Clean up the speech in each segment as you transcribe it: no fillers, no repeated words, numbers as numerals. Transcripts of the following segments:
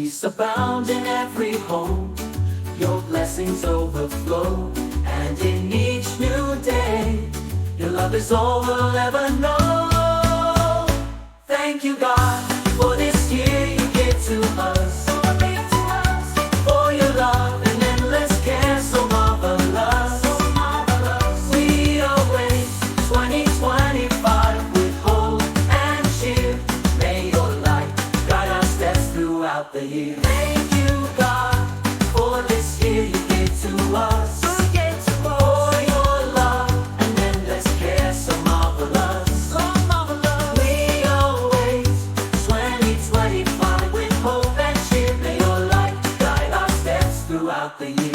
peace abound in every home. Your blessings overflow, and in each new day, your love is all we'll ever know. Thank you, God, for this year you gave to us. For your love and endless care, so marvelous. We await 2025 with hope and cheer. May your light guide our steps throughout the year. Thank you, God, for this year you gave to us. For your love and endless care, so marvelous. We await 2025 with hope and cheer. May your light guide our steps throughout the year.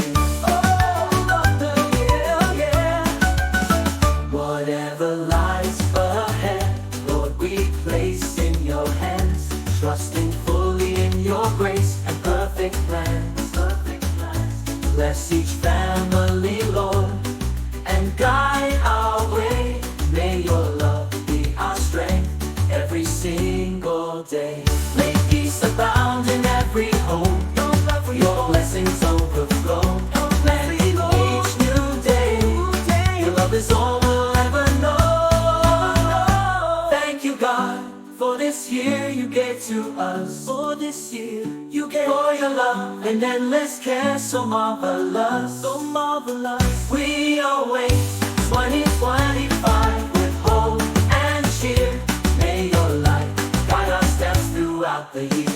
Whatever lies ahead, Lord, we place in your hands, trusting fully in your grace and perfect plans. Bless each family, Lord, and guide our way. May your love be our strength every single day. May peace abound in every home. Your blessings overflow, and in each new day, your love is all we'll ever know. Thank you, God, for this year you gave to us. For this year you gave, for your love and endless care, so marvelous. We await 2025 with hope and cheer. May your light guide our steps throughout the year.